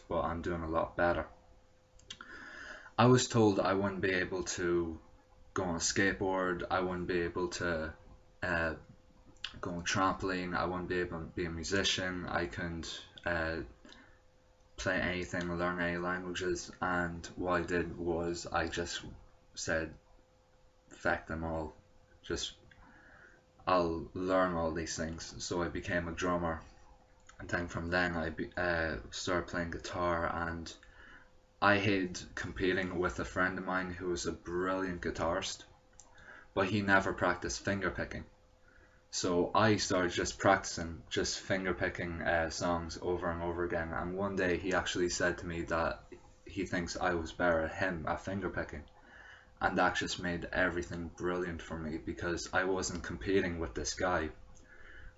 but I'm doing a lot better. I was told I wouldn't be able to go on a skateboard, I wouldn't be able to uh, go on trampoline, I wouldn't be able to be a musician, I couldn't play anything, learn any languages, and what I did was I just said, feck them all, just I'll learn all these things. So I became a drummer, and then from then I started playing guitar, and I hated competing with a friend of mine who was a brilliant guitarist, but he never practiced finger picking. So I started just practicing, just finger picking songs over and over again. And one day he actually said to me that he thinks I was better at him at finger picking. And that just made everything brilliant for me because I wasn't competing with this guy.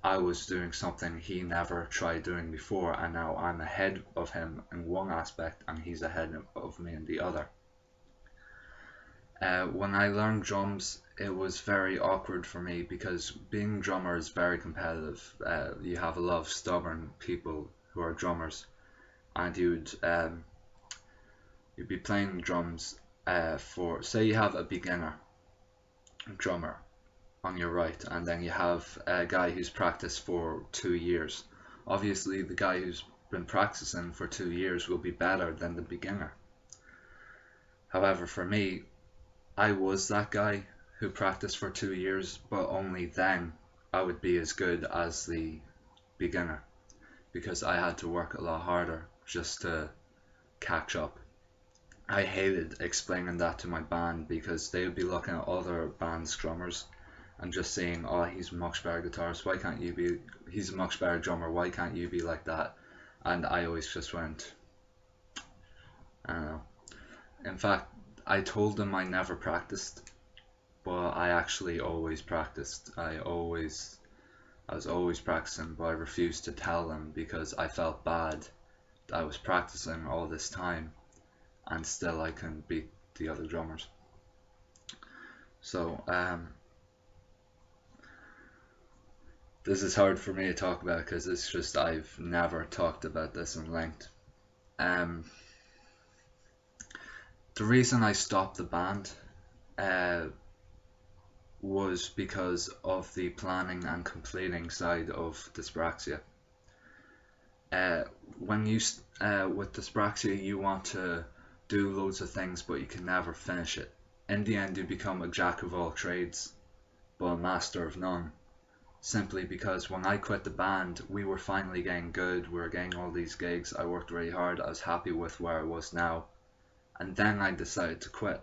I was doing something he never tried doing before, and now I'm ahead of him in one aspect and he's ahead of me in the other. When I learned drums, it was very awkward for me because being a drummer is very competitive. You have a lot of stubborn people who are drummers, and you'd be playing drums for, say you have a beginner drummer on your right, and then you have a guy who's practiced for 2 years. Obviously, the guy who's been practicing for 2 years will be better than the beginner. However, for me, I was that guy who practiced for 2 years, but only then I would be as good as the beginner because I had to work a lot harder just to catch up. I hated explaining that to my band because they would be looking at other band drummers and just saying, "Oh, he's a much better guitarist. Why can't you be? He's a much better drummer. Why can't you be like that?" And I always just went, I don't know. In fact, I told them I never practiced, but I actually always practiced. I was always practicing, but I refused to tell them because I felt bad that I was practicing all this time and still I couldn't beat the other drummers. So this is hard for me to talk about because it's just I've never talked about this in length. Um, the reason I stopped the band uh, was because of the planning and completing side of dyspraxia. Uh, when you with dyspraxia, you want to do loads of things, but you can never finish it. In the end, you become a jack of all trades, but a master of none. Simply because when I quit the band, we were finally getting good. We were getting all these gigs. I worked really hard. I was happy with where I was now, and then I decided to quit.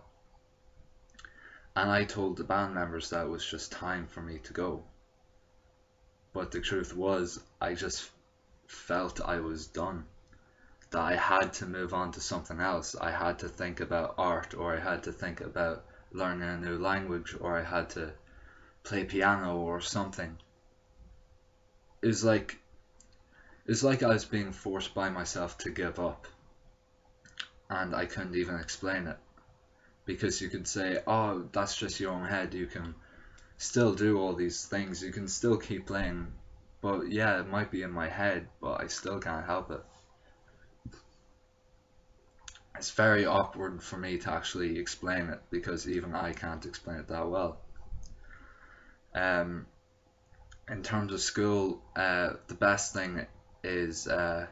And I told the band members that it was just time for me to go. But the truth was, I just felt I was done. That I had to move on to something else. I had to think about art, or I had to think about learning a new language, or I had to play piano or something. It was like it's like I was being forced by myself to give up, and I couldn't even explain it. Because you could say, oh, that's just your own head, you can still do all these things, you can still keep playing, but yeah, it might be in my head, but I still can't help it. It's very awkward for me to actually explain it because even I can't explain it that well. Um, in terms of school, the best thing is at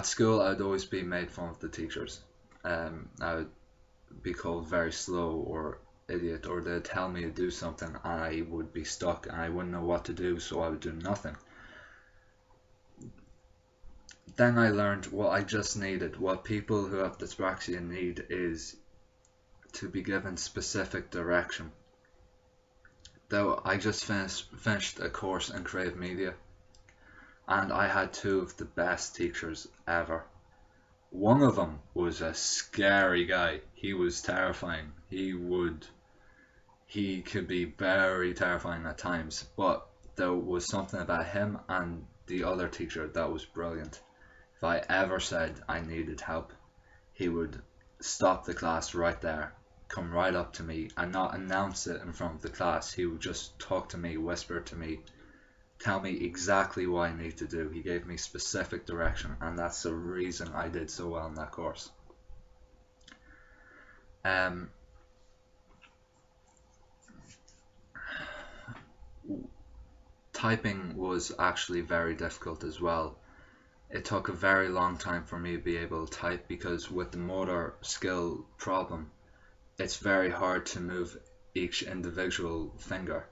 school I'd always be made fun of the teachers. I would be called very slow or idiot, or they'd tell me to do something and I would be stuck and I wouldn't know what to do, so I would do nothing. Then I learned what I just needed. What people who have dyspraxia need is to be given specific direction. Though I just finished a course in creative media, and I had two of the best teachers ever. One of them was a scary guy. He was terrifying. He could be very terrifying at times, but there was something about him and the other teacher that was brilliant. If I ever said I needed help, he would stop the class right there, come right up to me and not announce it in front of the class. He would just talk to me, whisper to me, tell me exactly what I need to do. He gave me specific direction, and that's the reason I did so well in that course. Um, Typing was actually very difficult as well. It took a very long time for me to be able to type because with the motor skill problem, it's very hard to move each individual finger.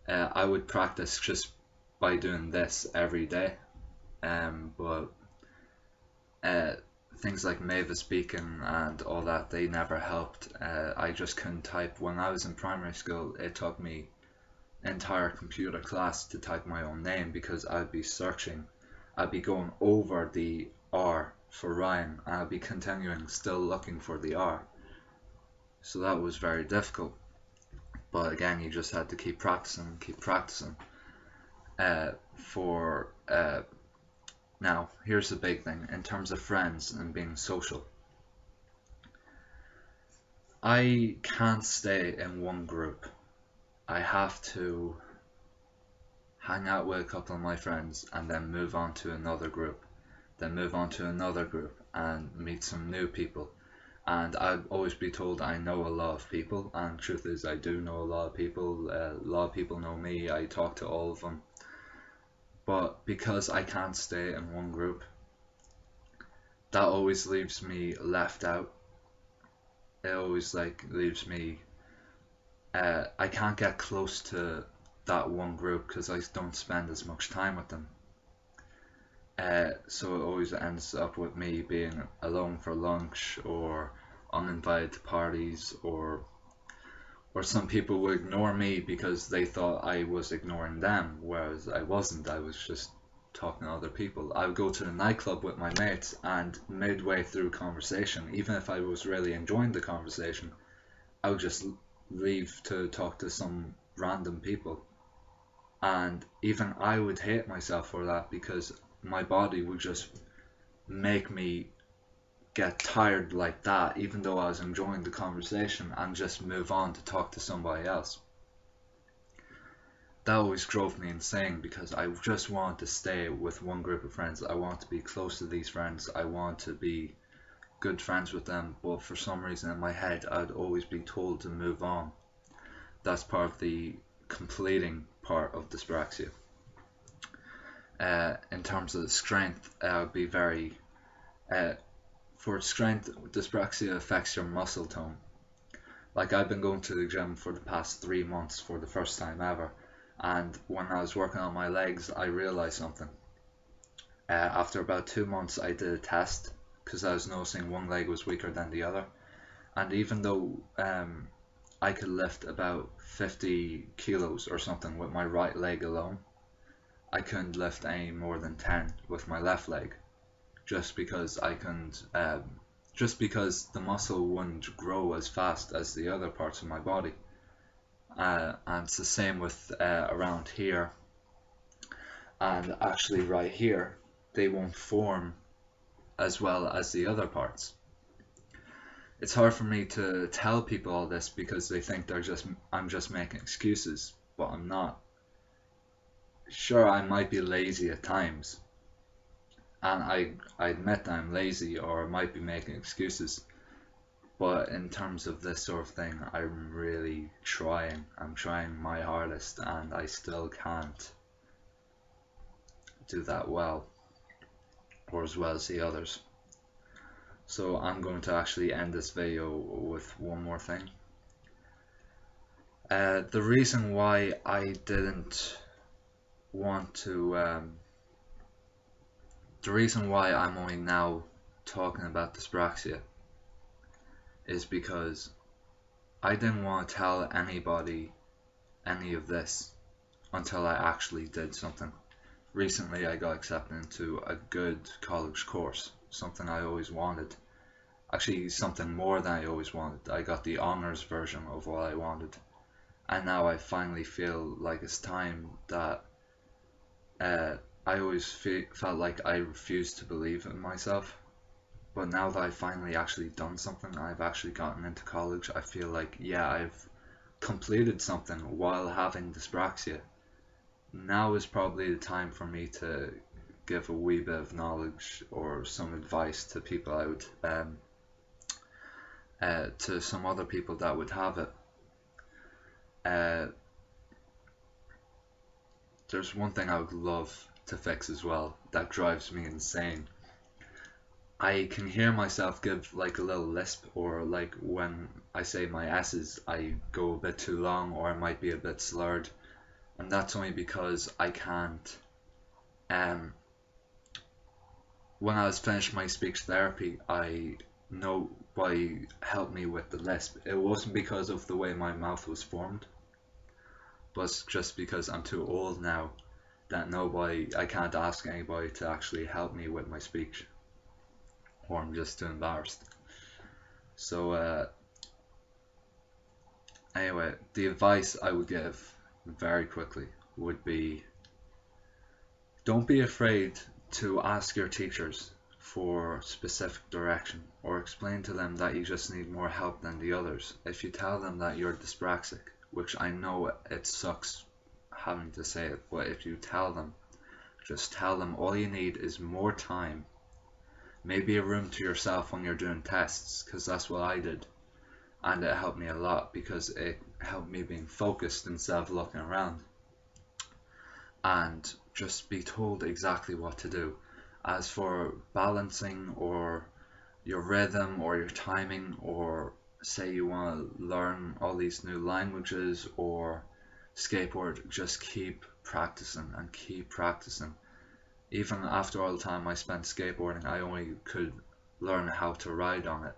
I would practice just by doing this every day, but uh, things like Mavis Beacon and all that, they never helped. I just couldn't type. When I was in primary school, it took me entire computer class to type my own name because I'd be searching, I'd be going over the R for Ryan, and I'd be continuing still looking for the R. So that was very difficult. But again, you just had to keep practicing, keep practicing. For Now, here's the big thing in terms of friends and being social. I can't stay in one group. I have to hang out with a couple of my friends and then move on to another group, then move on to another group and meet some new people. And I'd always be told I know a lot of people, and truth is I do know a lot of people. A lot of people know me. I talk to all of them. But because I can't stay in one group, that always leaves me left out. It always leaves me. I can't get close to that one group because I don't spend as much time with them. So it always ends up with me being alone for lunch or uninvited to parties, or some people would ignore me because they thought I was ignoring them, whereas I wasn't. I was just talking to other people. I would go to the nightclub with my mates, and midway through conversation, even if I was really enjoying the conversation, I would just leave to talk to some random people. And even I would hate myself for that because my body would just make me get tired like that, even though I was enjoying the conversation, and just move on to talk to somebody else. That always drove me insane because I just wanted to stay with one group of friends. I want to be close to these friends. I want to be good friends with them, but for some reason in my head I'd always be told to move on. That's part of the completing part of dyspraxia. In terms of the strength, I would be very for strength, dyspraxia affects your muscle tone. Like I've been going to the gym for the past 3 months for the first time ever, and when I was working on my legs, I realized something. After about 2 months, I did a test because I was noticing one leg was weaker than the other, and even though I could lift about 50 kilos or something with my right leg alone, I couldn't lift any more than 10 with my left leg, just because I couldn't, just because the muscle wouldn't grow as fast as the other parts of my body. And it's the same with around here, and actually right here, they won't form as well as the other parts. It's hard for me to tell people all this because they think I'm just making excuses, but I'm not. Sure, I might be lazy at times, and I admit that I'm lazy or I might be making excuses, but in terms of this sort of thing, I'm really trying. I'm trying my hardest, and I still can't do that well, or as well as the others. So I'm going to actually end this video with one more thing. The reason why I didn't want to, the reason why I'm only now talking about dyspraxia is because I didn't want to tell anybody any of this until I actually did something. Recently I got accepted into a good college course, something I always wanted. Actually, something more than I always wanted. I got the honors version of what I wanted. And now I finally feel like it's time that I always felt like I refused to believe in myself. But now that I've finally actually done something, I've actually gotten into college, I feel like, yeah, I've completed something while having dyspraxia. now is probably the time for me to give a wee bit of knowledge or some advice to people out, to some other people that would have it. Uh, there's one thing I would love to fix as well that drives me insane. I can hear myself give like a little lisp, or like when I say my S's, I go a bit too long, or I might be a bit slurred, and that's only because I can't. Um, when I was finished my speech therapy, I know why helped me with the lisp. It wasn't because of the way my mouth was formed, but just because I'm too old now that I can't ask anybody to actually help me with my speech, or I'm just too embarrassed. So anyway, the advice I would give very quickly would be, don't be afraid to ask your teachers for specific direction, or explain to them that you just need more help than the others. If you tell them that you're dyspraxic, which I know it sucks having to say it, but if you tell them, just tell them all you need is more time, maybe a room to yourself when you're doing tests, because that's what I did. And it helped me a lot because it helped me being focused instead of looking around. And just be told exactly what to do. As for balancing or your rhythm or your timing, or say you want to learn all these new languages or skateboard, just keep practicing and keep practicing. Even after all the time I spent skateboarding, I only could learn how to ride on it.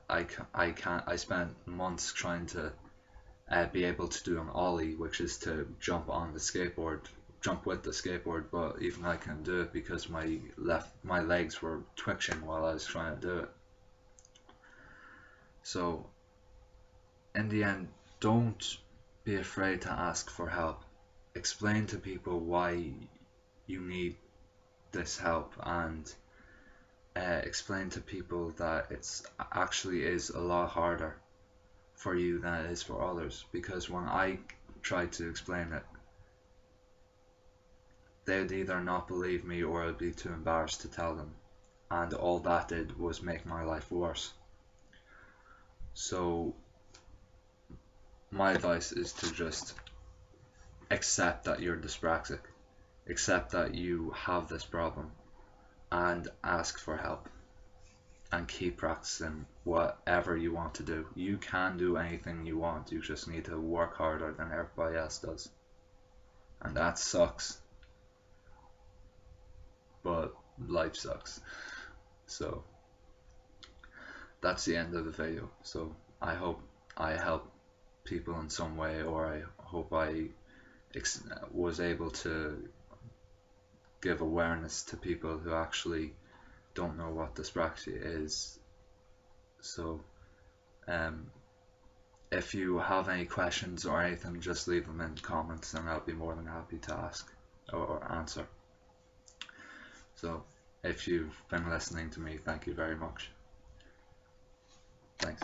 I spent months trying to be able to do an ollie, which is to jump on the skateboard, jump with the skateboard, but even I couldn't do it because my legs were twitching while I was trying to do it. So in the end, don't be afraid to ask for help. Explain to people why you need this help, and explain to people that it's actually is a lot harder for you than it is for others, because when I tried to explain it, they'd either not believe me or I'd be too embarrassed to tell them, and all that did was make my life worse. So my advice is to just accept that you're dyspraxic, accept that you have this problem, and ask for help, and keep practicing whatever you want to do. You can do anything you want, you just need to work harder than everybody else does. And that sucks, but life sucks. So that's the end of the video. So I hope I help people in some way, or I hope I was able to give awareness to people who actually don't know what dyspraxia is. So if you have any questions or anything, just leave them in the comments and I'll be more than happy to ask or answer. So if you've been listening to me, thank you very much. Thanks.